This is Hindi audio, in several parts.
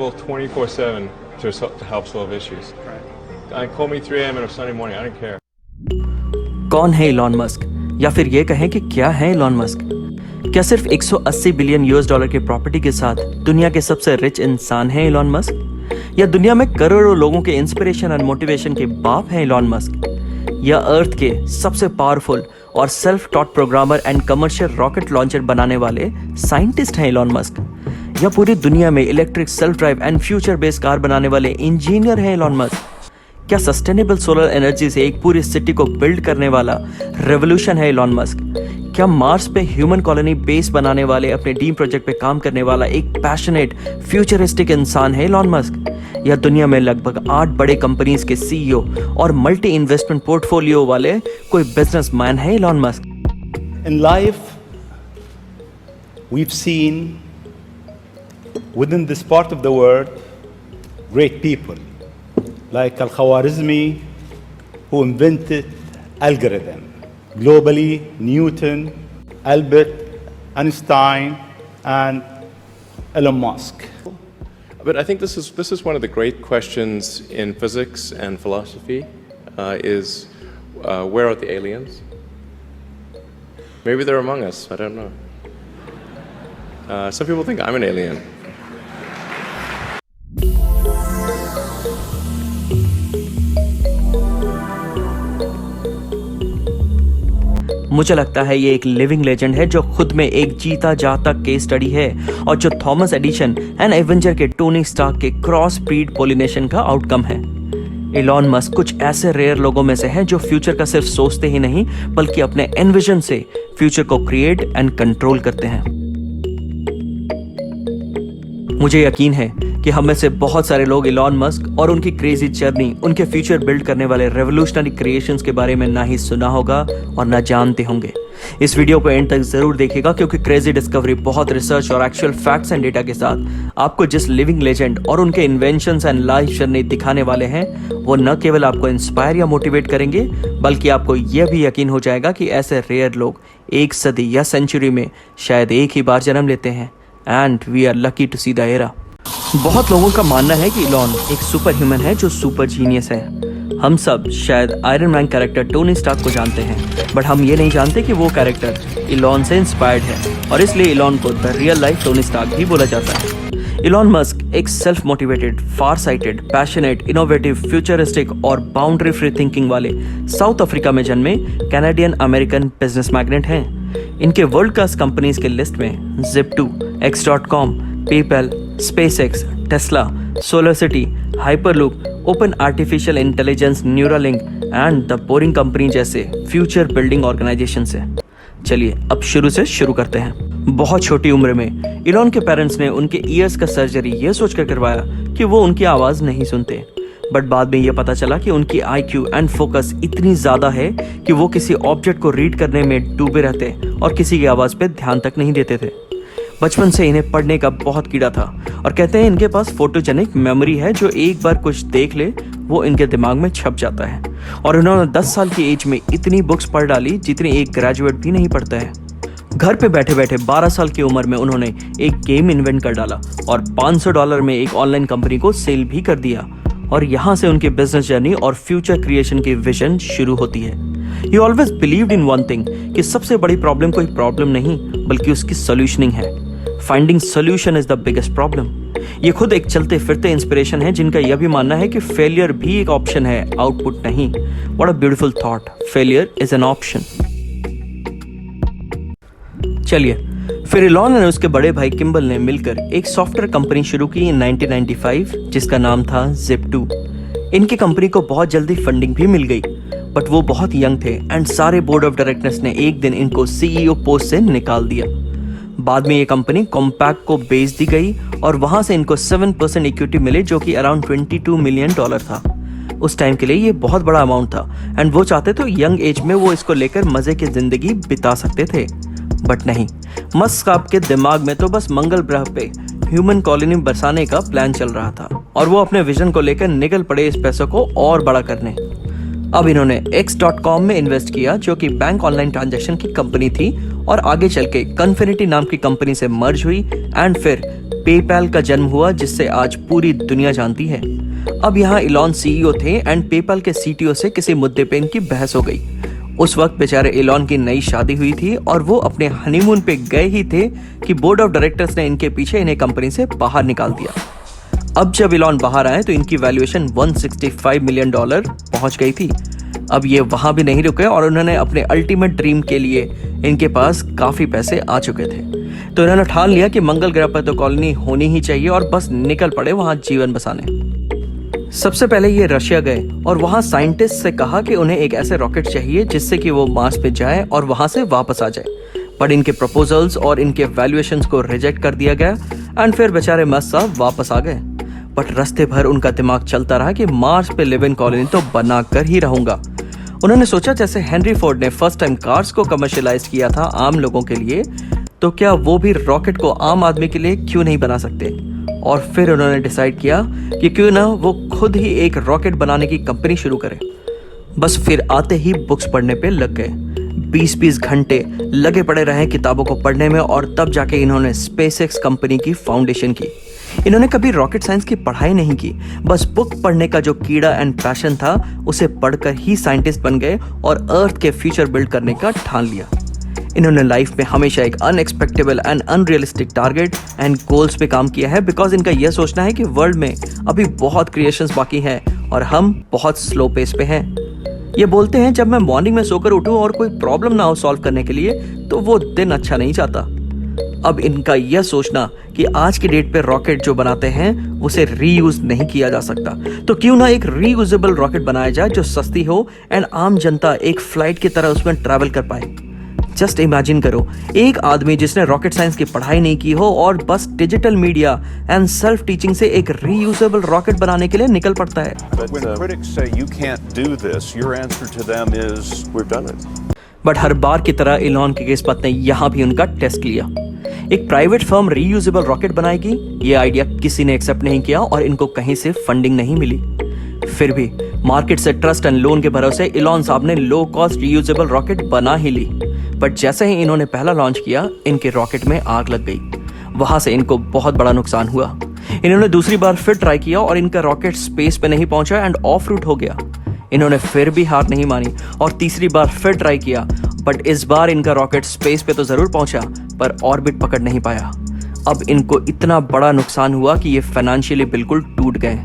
available 24/7 to help solve issues. Call me 3 a.m. on a Sunday morning. I don't care. कौन है इलॉन मस्क, या फिर ये कहें कि क्या है इलॉन मस्क? क्या सिर्फ 180 बिलियन यूएस डॉलर की प्रॉपर्टी के साथ दुनिया के सबसे रिच इंसान है इलॉन मस्क? या दुनिया में करोड़ों लोगों के इंस्पिरेशन और मोटिवेशन के बाप है इलॉन मस्क? या अर्थ के सबसे पावरफुल और self taught programmer and commercial rocket launcher बनाने वाले साइंटिस्ट हैं इलॉन मस्क? या पूरी दुनिया में electric self drive and future based car बनाने वाले इंजीनियर हैं इलॉन मस्क? क्या सस्टेनेबल सोलर एनर्जी से एक पूरी सिटी को बिल्ड करने वाला रेवोल्यूशन है इलॉन मस्क? क्या मार्स पे ह्यूमन कॉलोनी बेस बनाने वाले अपने ड्रीम प्रोजेक्ट पे काम करने वाला एक पैशनेट फ्यूचरिस्टिक इंसान है इलॉन मस्क? या दुनिया में लगभग 8 बड़े कंपनीज के सीईओ और मल्टी इन्वेस्टमेंट पोर्टफोलियो वाले कोई बिजनेसमैन है Elon Musk? In life, we've seen within this part of the world great people like Al-Khwarizmi, who invented algorithm. Globally, Newton, Albert Einstein, and Elon Musk. But I think this is one of the great questions in physics and philosophy. Where are the aliens? Maybe they're among us. I don't know. Some people think I'm an alien. मुझे लगता है ये एक लिविंग लेजेंड है जो खुद में एक जीता जाता केस स्टडी है और जो थॉमस एडिसन एंड एवेंजर के टोनी स्टार्क के क्रॉस ब्रीड पॉलिनेशन का आउटकम है। इलॉन मस्क कुछ ऐसे रेयर लोगों में से हैं जो फ्यूचर का सिर्फ सोचते ही नहीं बल्कि अपने एनविजन से फ्यूचर को क्रिएट एंड कंट्रोल करते हैं। मुझे यकीन है कि हम में से बहुत सारे लोग इलॉन मस्क और उनकी क्रेजी जर्नी, उनके फ्यूचर बिल्ड करने वाले रेवोल्यूशनरी क्रिएशंस के बारे में ना ही सुना होगा और ना जानते होंगे। इस वीडियो को एंड तक जरूर देखिएगा क्योंकि क्रेजी डिस्कवरी बहुत रिसर्च और एक्चुअल फैक्ट्स एंड डेटा के साथ आपको जिस लिविंग लेजेंड और उनके इन्वेंशंस एंड लाइफ जर्नी दिखाने वाले हैं वो न केवल आपको इंस्पायर या मोटिवेट करेंगे बल्कि आपको यह भी यकीन हो जाएगा कि ऐसे रेयर लोग एक सदी या सेंचुरी में शायद एक ही बार जन्म लेते हैं। And we are lucky to see the era. बहुत लोगों का मानना है कि इलॉन एक सुपर ह्यूमन है जो सुपर जीनियस है। हम सब शायद Iron Man character Tony Stark को जानते हैं बट हम ये नहीं जानते कि वो कैरेक्टर इलॉन से इंस्पायर्ड है और इसलिए इलॉन को the real life Tony Stark भी बोला जाता है। इलॉन मस्क एक self motivated, far sighted, passionate, innovative, futuristic और बाउंड्री फ्री थिंकिंग वाले साउथ अफ्रीका में जन्मे कैनेडियन अमेरिकन बिजनेस मैग्नेट हैं। इनके वर्ल्ड क्लास कंपनीज के लिस्ट में Zip2, X.com, PayPal, SpaceX, Tesla, SolarCity, Hyperloop, open artificial intelligence, Neuralink and the Boring Company जैसे फ्यूचर बिल्डिंग ऑर्गेनाइजेशन से। चलिए अब शुरू से शुरू करते हैं। बहुत छोटी उम्र में इलॉन के पेरेंट्स ने उनके ईयर्स का सर्जरी ये सोचकर करवाया कि वो उनकी आवाज़ नहीं सुनते, बट बाद में ये पता चला कि उनकी IQ एंड फोकस इतनी ज़्यादा है कि वो किसी ऑब्जेक्ट को रीड करने में डूबे रहते और किसी की आवाज़ पे ध्यान तक नहीं देते थे। बचपन से इन्हें पढ़ने का बहुत कीड़ा था और कहते हैं इनके पास फोटोजेनिक मेमोरी है जो एक बार कुछ देख ले वो इनके दिमाग में छप जाता है और इन्होंने 10 साल की एज में इतनी बुक्स पढ़ डाली जितनी एक ग्रेजुएट भी नहीं पढ़ता है। घर पे बैठे बैठे 12 साल की उम्र में उन्होंने एक गेम इन्वेंट कर डाला और $500 में एक ऑनलाइन कंपनी को सेल भी कर दिया और यहाँ से उनकी बिजनेस जर्नी और फ्यूचर क्रिएशन की विजन शुरू होती है। He always believed in one thing कि सबसे बड़ी प्रॉब्लम कोई प्रॉब्लम नहीं बल्कि उसकी सॉल्यूशनिंग है। Finding solution is the biggest problem. ये खुद एक चलते फिरते इंस्पिरेशन है जिनका यह भी मानना है कि फेलियर भी एक ऑप्शन है, आउटपुट नहीं। What a beautiful thought, failure is an option. चलिए फिर इलॉन और उसके बड़े भाई किम्बल ने मिलकर एक सॉफ्टवेयर कंपनी शुरू की इन 1995 जिसका नाम था Zip2। इनकी कंपनी को बहुत जल्दी फंडिंग भी मिल गई बट वो बहुत यंग थे एंड सारे बोर्ड ऑफ डायरेक्टर्स ने एक दिन इनको CEO पोस्ट से निकाल दिया। बाद में ये कंपनी कॉम्पैक्ट को बेच दी गई और वहां से इनको 7% इक्विटी मिले जो कि अराउंड $22 मिलियन था। उस टाइम के लिए ये बहुत बड़ा अमाउंट था एंड वो चाहते तो यंग एज में वो इसको लेकर मजे की जिंदगी बिता सकते थे बट नहीं। मस्क साहब के दिमाग में तो बस मंगल ग्रह पे ह्यूमन कॉलोनी बसाने का प्लान चल रहा था और वो अपने विजन को लेकर निकल पड़े इस पैसों को और बड़ा करने। अब इन्होंने X.com में इन्वेस्ट किया, जो कि बैंक ऑनलाइन ट्रांजैक्शन की कंपनी थी और आगे चल के कन्फिनिटी नाम की कंपनी से मर्ज हुई एंड फिर पेपैल का जन्म हुआ, जिससे आज पूरी दुनिया जानती है। अब यहाँ इलॉन सीईओ थे एंड पेपैल के सीटीओ से किसी मुद्दे पे इनकी बहस हो गई। उस वक्त बेचारे इलॉन की नई शादी हुई थी और वो अपने हनीमून पे गए ही थे कि बोर्ड ऑफ डायरेक्टर्स ने इनके पीछे इन्हें कंपनी से बाहर निकाल दिया। अब जब इलॉन बाहर आए तो इनकी वैल्यूएशन $165 मिलियन पहुंच गई थी। अब ये वहां भी नहीं रुके और उन्होंने अपने अल्टीमेट ड्रीम के लिए इनके पास काफी पैसे आ चुके थे, तो इन्होंने ठान लिया कि मंगल ग्रह पर तो कॉलोनी होनी ही चाहिए और बस निकल पड़े वहां जीवन बसाने। सबसे पहले ये रशिया गए और वहां साइंटिस्ट से कहा कि उन्हें एक ऐसे रॉकेट चाहिए जिससे कि वो मार्स पे जाए और वहां से वापस आ जाए, पर इनके प्रपोजल्स और इनके वैल्यूएशंस को रिजेक्ट कर दिया गया एंड फिर बेचारे मस्त साहब वापस आ गए। बट रास्ते भर उनका दिमाग चलता रहा कि मार्स पे लिव इन कॉलोनी तो बना कर ही रहूंगा। उन्होंने सोचा जैसे हेनरी फोर्ड ने फर्स्ट टाइम कार्स को कमर्शियलाइज किया था आम लोगों के लिए, तो क्या वो भी रॉकेट को आम आदमी के लिए क्यों नहीं बना सकते। और फिर उन्होंने डिसाइड किया कि क्यों ना वो खुद ही एक रॉकेट बनाने की कंपनी शुरू करे। बस फिर आते ही बुक्स पढ़ने पे लग गए। 20-20 घंटे लगे पड़े रहे किताबों को पढ़ने में और तब जाके इन्होंने स्पेसएक्स कंपनी की फाउंडेशन की। इन्होंने कभी रॉकेट साइंस की पढ़ाई नहीं की, बस बुक पढ़ने का जो कीड़ा एंड पैशन था उसे पढ़कर ही साइंटिस्ट बन गए और अर्थ के फ्यूचर बिल्ड करने का ठान लिया। इन्होंने लाइफ में हमेशा एक unexpectable and unrealistic target and goals पे काम किया है, बिकॉज इनका यह सोचना है कि वर्ल्ड में अभी बहुत क्रिएशंस बाकी हैं और हम बहुत स्लो पेस पे हैं। ये बोलते हैं जब मैं मॉर्निंग में सोकर उठूं और कोई प्रॉब्लम ना हो सॉल्व करने के लिए तो वो दिन अच्छा नहीं जाता। अब इनका यह सोचना कि आज की डेट पे रॉकेट जो बनाते हैं उसे रीयूज नहीं किया जा सकता, तो क्यों ना एक रीयूजेबल रॉकेट बनाया जाए जो सस्ती हो एंड आम जनता एक फ्लाइट की तरह उसमें ट्रैवल कर पाए। जस्ट इमेजिन करो, एक आदमी जिसने रॉकेट साइंस की पढ़ाई नहीं की हो और बस digital media and self teaching से एक रीयूजेबल रॉकेट बनाने के लिए निकल पड़ता है। बट हर बार की तरह इलॉन की किस्मत ने यहाँ भी उनका टेस्ट लिया। एक प्राइवेट फर्म रीयूजेबल रॉकेट बनाएगी, ये आइडिया किसी ने एक्सेप्ट नहीं किया और इनको कहीं से फंडिंग नहीं मिली। फिर भी मार्केट से ट्रस्ट एंड लोन के भरोसे इलॉन साहब ने लो कॉस्ट रीयूजेबल रॉकेट बना ही ली। बट जैसे ही इन्होंने पहला लॉन्च किया, इनके रॉकेट में आग लग गई। वहां से इनको बहुत बड़ा नुकसान हुआ। इन्होंने दूसरी बार फिर ट्राई किया और इनका रॉकेट स्पेस पे नहीं पहुंचा एंड ऑफ रूट हो गया। इन्होंने फिर भी हार नहीं मानी और तीसरी बार फिर ट्राई किया, बट इस बार इनका रॉकेट स्पेस पे तो जरूर पहुंचा पर ऑर्बिट पकड़ नहीं पाया। अब इनको इतना बड़ा नुकसान हुआ कि ये फाइनेंशियली बिल्कुल टूट गए।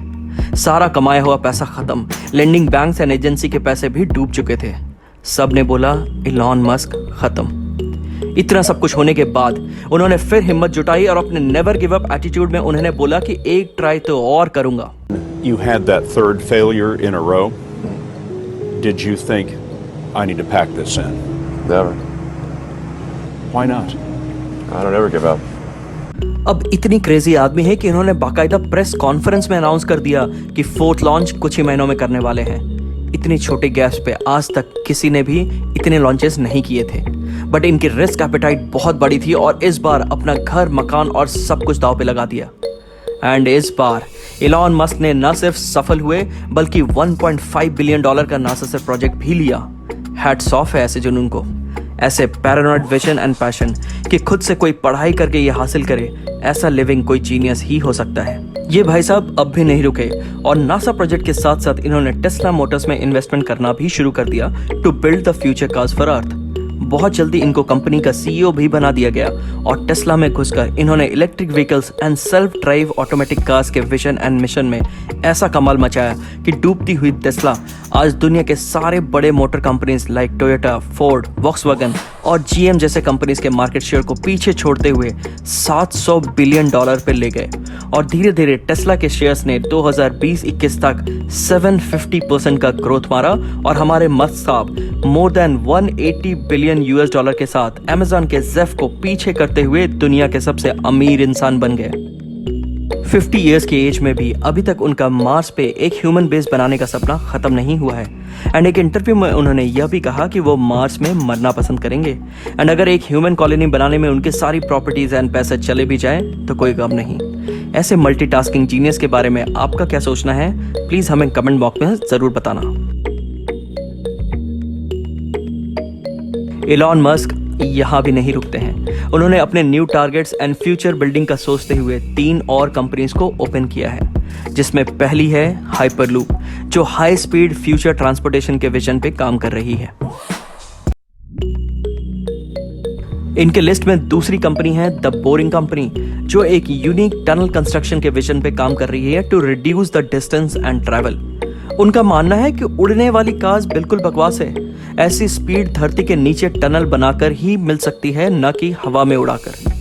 सारा कमाया हुआ पैसा खत्म, लेंडिंग बैंक्स एंड एजेंसी के पैसे भी डूब चुके थे। सब ने बोला इलॉन मस्क खत्म। इतना सब कुछ होने के बाद उन्होंने फिर हिम्मत जुटाई और अपने नेवर गिव अप एटीट्यूड में उन्होंने बोला कि एक ट्राई तो और करूंगा। You had that third failure in a row. Did you think I need to pack this in? Never. Why not? I don't ever give up. अब इतनी क्रेजी आदमी है कि इन्होंने बाकायदा प्रेस कॉन्फ्रेंस में अनाउंस कर दिया कि फोर्थ लॉन्च कुछ ही महीनों में करने वाले हैं। इतनी छोटे गैप्स पे आज तक किसी ने भी इतने लॉन्चेस नहीं किए थे, बट इनकी रिस्क एपेटाइट बहुत बड़ी थी और इस बार अपना घर, मकान और सब कुछ दांव पे लगा दिया। एंड इस बार इलॉन मस्क ने न सिर्फ सफल हुए बल्कि $1.5 बिलियन का नासा से प्रोजेक्ट भी लिया। हैट्स ऑफ है ऐसे जुनून को, ऐसे पैरानॉइड विजन एंड पैशन कि खुद से कोई पढ़ाई करके ये हासिल करे। ऐसा लिविंग कोई जीनियस ही हो सकता है। ये भाई साहब अब भी नहीं रुके और नासा प्रोजेक्ट के साथ साथ इन्होंने टेस्ला मोटर्स में इन्वेस्टमेंट करना भी शुरू कर दिया to build the future cars for earth. बहुत जल्दी इनको कंपनी का सीईओ भी बना दिया गया और टेस्ला में घुसकर इन्होंने electric vehicles and self drive automatic cars के विजन एंड मिशन में ऐसा कमाल मचाया कि डूबती हुई टेस्ला आज दुनिया के सारे बड़े motor companies like Toyota, Ford, Volkswagen और जीएम जैसे कंपनीज के मार्केट शेयर को पीछे छोड़ते हुए $700 बिलियन पे ले गए और धीरे धीरे टेस्ला के शेयर्स ने 2020-21 तक 750% का ग्रोथ मारा और हमारे मस्त साहब मोर देन $180 बिलियन के साथ अमेज़न के जेफ को पीछे करते हुए दुनिया के सबसे अमीर इंसान बन गए। 50 इयर्स के एज में भी अभी तक उनका मार्स पे एक ह्यूमन बेस बनाने का सपना खत्म नहीं हुआ है। एंड एक इंटरव्यू में उन्होंने यह भी कहा कि वो मार्स में मरना पसंद करेंगे एंड अगर एक ह्यूमन कॉलोनी बनाने में उनकी सारी प्रॉपर्टीज एंड पैसे चले भी जाएं तो कोई गम नहीं। ऐसे मल्टीटास्किंग जीनियस के बारे में आपका क्या सोचना है, प्लीज हमें कमेंट बॉक्स में जरूर बताना। एलॉन मस्क यहाँ भी नहीं रुकते हैं। उन्होंने अपने new targets and future building का सोचते हुए 3 और कंपनीज को ओपन किया है, जिसमें पहली है हाइपरलूप, जो हाई स्पीड फ्यूचर ट्रांसपोर्टेशन के विजन पे काम कर रही है। इनके लिस्ट में दूसरी कंपनी है द बोरिंग कंपनी, जो एक यूनिक टनल कंस्ट्रक्शन के विजन पे काम कर रही है to reduce the distance and travel. उनका मानना है कि उड़ने वाली कार्स बिल्कुल बकवास है। ऐसी स्पीड धरती के नीचे टनल बनाकर ही मिल सकती है, न कि हवा में उड़ाकर।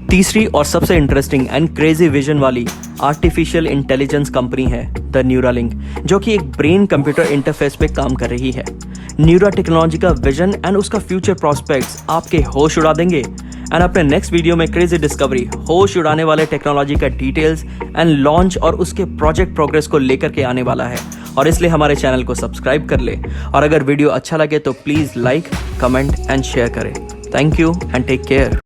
तीसरी और सबसे इंटरेस्टिंग एंड क्रेजी विजन वाली आर्टिफिशियल इंटेलिजेंस कंपनी है द न्यूरालिंक, जो कि एक ब्रेन कंप्यूटर इंटरफेस पे काम कर रही है। न्यूरा टेक्नोलॉजी का विजन एंड उसका फ्यूचर प्रोस्पेक्ट्स आपके होश उड़ा देंगे। एंड अपने नेक्स्ट वीडियो में क्रेजी डिस्कवरी, होश उड़ाने वाले टेक्नोलॉजी का डिटेल्स एंड लॉन्च और उसके प्रोजेक्ट प्रोग्रेस को लेकर के आने वाला है। और इसलिए हमारे चैनल को सब्सक्राइब कर ले, और अगर वीडियो अच्छा लगे तो please like, comment and share करें। Thank you and take care.